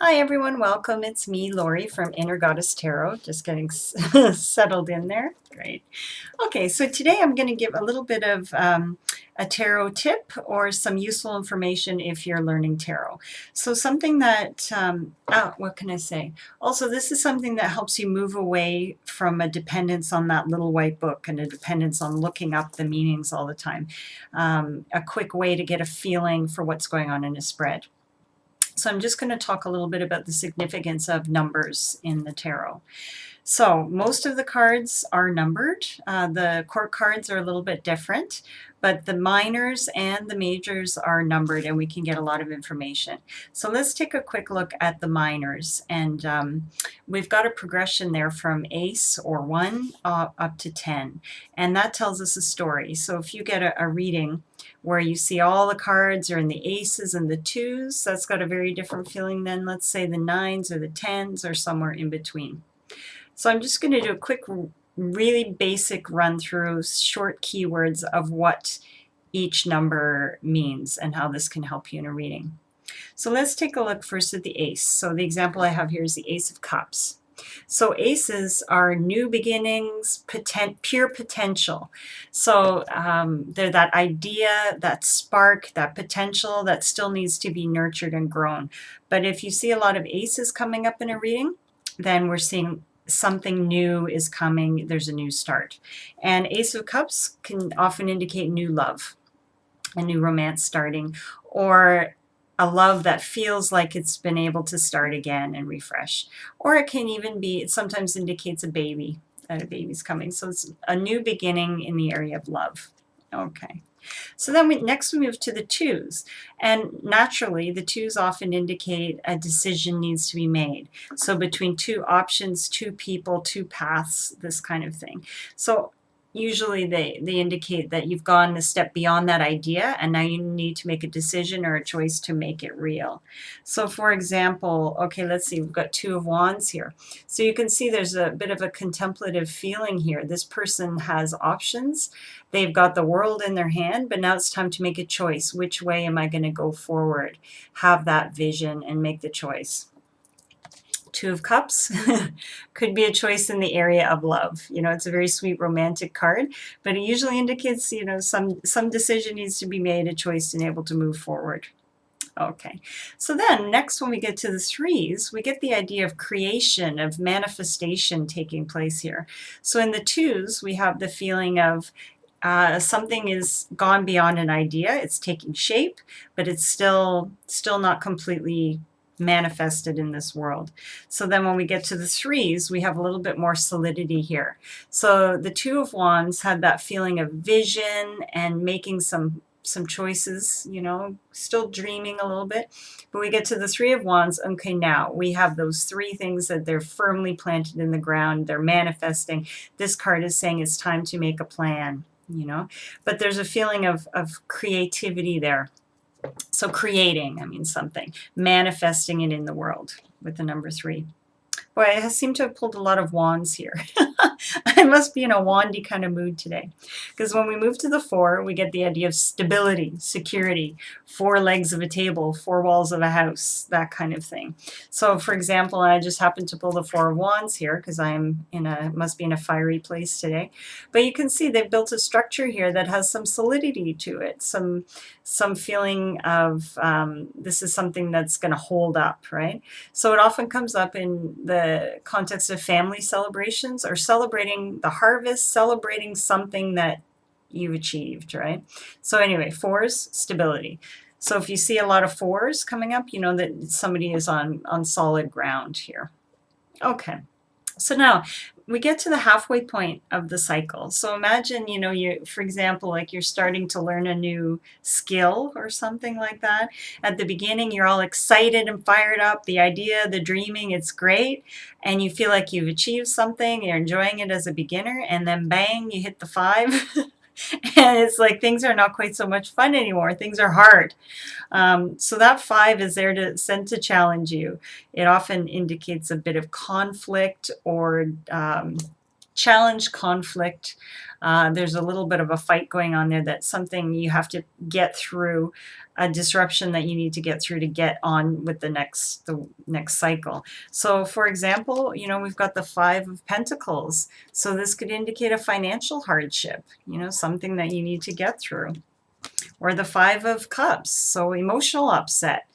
Hi everyone, welcome. It's me, Lori from Inner Goddess Tarot. Just getting settled in there. Great. Okay, so today I'm going to give a little bit of a tarot tip or some useful information if you're learning tarot. So something that, what can I say? Also, this is something that helps you move away from a dependence on that little white book and a dependence on looking up the meanings all the time. A quick way to get a feeling for what's going on in a spread. So I'm just going to talk a little bit about the significance of numbers in the tarot. So most of the cards are numbered. The court cards are a little bit different, but the minors and the majors are numbered and we can get a lot of information. So let's take a quick look at the minors, and we've got a progression there from ace or 1 up to 10, and that tells us a story. So if you get a reading where you see all the cards are in the aces and the 2s, that's got a very different feeling than, let's say, the 9s or the 10s or somewhere in between. So I'm just going to do a quick, really basic run through, short keywords of what each number means and how this can help you in a reading. So let's take a look first at the ace. So the example I have here is the Ace of Cups. So aces are new beginnings, pure potential. So they're that idea, that spark, that potential that still needs to be nurtured and grown. But if you see a lot of aces coming up in a reading, then we're seeing something new is coming. There's a new start. And Ace of Cups can often indicate new love, a new romance starting, or a love that feels like it's been able to start again and refresh. Or it can even be, it sometimes indicates a baby, that a baby's coming. So it's a new beginning in the area of love. Okay. So then next we move to the 2s, and naturally the 2s often indicate a decision needs to be made. So between 2 options, 2 people, 2 paths, this kind of thing. So usually they indicate that you've gone a step beyond that idea and now you need to make a decision or a choice to make it real. So for example, okay, let's see, we've got 2 of Wands here. So you can see there's a bit of a contemplative feeling here. This person has options. They've got the world in their hand, but now it's time to make a choice. Which way am I going to go forward? Have that vision and make the choice. 2 of Cups could be a choice in the area of love. You know, it's a very sweet romantic card, but it usually indicates, you know, some decision needs to be made, a choice and able to move forward. Okay, so then next when we get to the 3s, we get the idea of creation, of manifestation taking place here. So in the 2s, we have the feeling of something is gone beyond an idea. It's taking shape, but it's still not completely manifested in this world. So then when we get to the 3s, we have a little bit more solidity here. So the 2 of Wands had that feeling of vision and making some choices, you know, still dreaming a little bit. But we get to the 3 of Wands, okay, now we have those 3 things that they're firmly planted in the ground, they're manifesting. This card is saying it's time to make a plan, you know, but there's a feeling of creativity there. So creating, I mean something, manifesting it in the world with the number 3. Boy, I seem to have pulled a lot of wands here. I must be in a wandy kind of mood today. Because when we move to the 4, we get the idea of stability, security, 4 legs of a table, 4 walls of a house, that kind of thing. So for example, I just happened to pull the 4 of Wands here because I am must be in a fiery place today. But you can see they've built a structure here that has some solidity to it, some feeling of this is something that's going to hold up, right? So it often comes up in the context of family celebrations or celebrating the harvest, celebrating something that you've achieved, right? So anyway, 4s, stability. So if you see a lot of 4s coming up, you know that somebody is on solid ground here. Okay, so now we get to the halfway point of the cycle. So imagine, you know, for example, like you're starting to learn a new skill or something like that. At the beginning, you're all excited and fired up, the idea, the dreaming, it's great. And you feel like you've achieved something, you're enjoying it as a beginner, and then bang, you hit the 5. And it's like things are not quite so much fun anymore. Things are hard. So that 5 is there sent to challenge you. It often indicates a bit of conflict or challenge, conflict. There's a little bit of a fight going on there. That's something you have to get through, a disruption that you need to get through to get on with the next cycle. So for example, we've got the Five of Pentacles. So this could indicate a financial hardship, something that you need to get through. Or the Five of Cups, so emotional upset.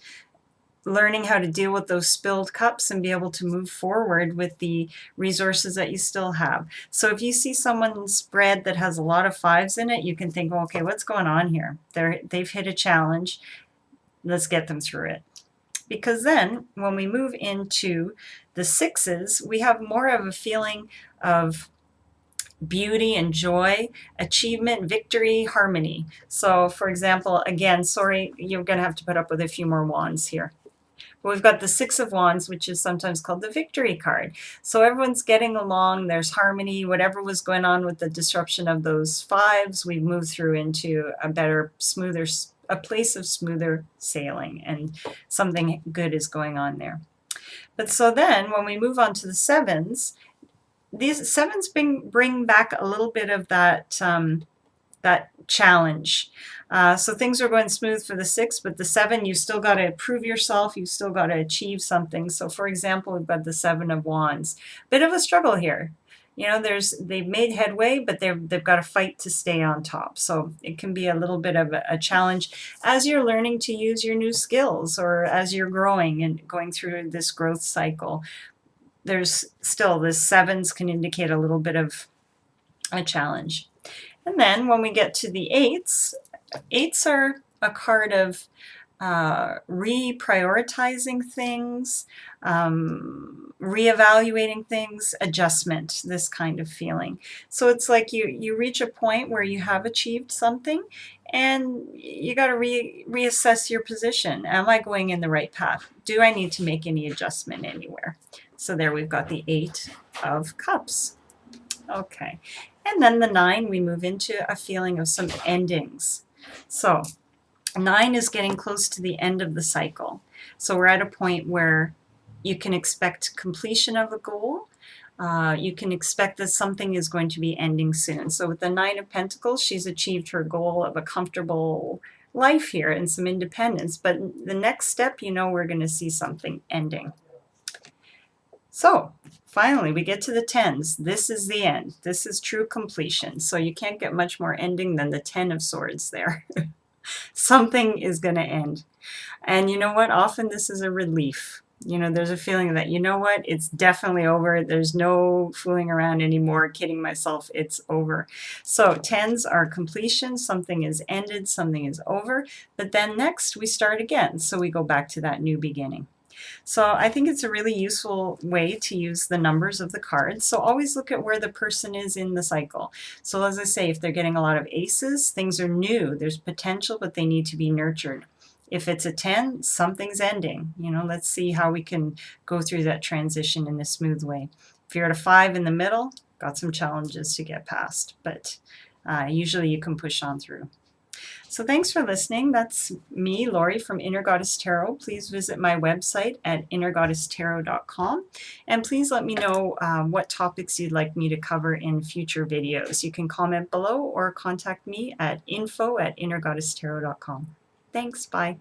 Learning how to deal with those spilled cups and be able to move forward with the resources that you still have. So if you see someone's spread that has a lot of fives in it, you can think, okay, what's going on here? They've hit a challenge. Let's get them through it. Because then when we move into the sixes, we have more of a feeling of beauty and joy, achievement, victory, harmony. So for example, again, sorry, you're going to have to put up with a few more wands here. We've got the Six of Wands, which is sometimes called the victory card. So everyone's getting along, there's harmony, whatever was going on with the disruption of those fives, we've moved through into a better, smoother, a place of smoother sailing, and something good is going on there. But so then when we move on to the sevens, these sevens bring back a little bit of that, that challenge. So things are going smooth for the six, but the seven, you still got to prove yourself. You still got to achieve something. So for example, we've got the Seven of Wands. Bit of a struggle here. They've made headway, but they've got to fight to stay on top. So it can be a little bit of a challenge as you're learning to use your new skills, or as you're growing and going through this growth cycle. There's still, the sevens can indicate a little bit of a challenge. And then when we get to the eights, eights are a card of reprioritizing things, reevaluating things, adjustment, this kind of feeling. So it's like you reach a point where you have achieved something and you got to reassess your position. Am I going in the right path? Do I need to make any adjustment anywhere? So there we've got the Eight of Cups. Okay. And then the Nine, we move into a feeling of some endings. So 9 is getting close to the end of the cycle. So we're at a point where you can expect completion of a goal. You can expect that something is going to be ending soon. So with the Nine of Pentacles, she's achieved her goal of a comfortable life here and some independence. But the next step, we're going to see something ending. So finally, we get to the tens. This is the end. This is true completion. So you can't get much more ending than the Ten of Swords there. Something is going to end. And you know what? Often this is a relief. There's a feeling that, it's definitely over. There's no fooling around anymore, kidding myself. It's over. So tens are completion. Something is ended. Something is over. But then next we start again. So we go back to that new beginning. So I think it's a really useful way to use the numbers of the cards. So always look at where the person is in the cycle. So as I say, if they're getting a lot of aces, things are new. There's potential, but they need to be nurtured. If it's a 10, something's ending. Let's see how we can go through that transition in a smooth way. If you're at a 5 in the middle, got some challenges to get past, but usually you can push on through. So thanks for listening. That's me, Lori, from Inner Goddess Tarot. Please visit my website at innergoddesstarot.com. And please let me know what topics you'd like me to cover in future videos. You can comment below or contact me at info@innergoddesstarot.com. Thanks. Bye.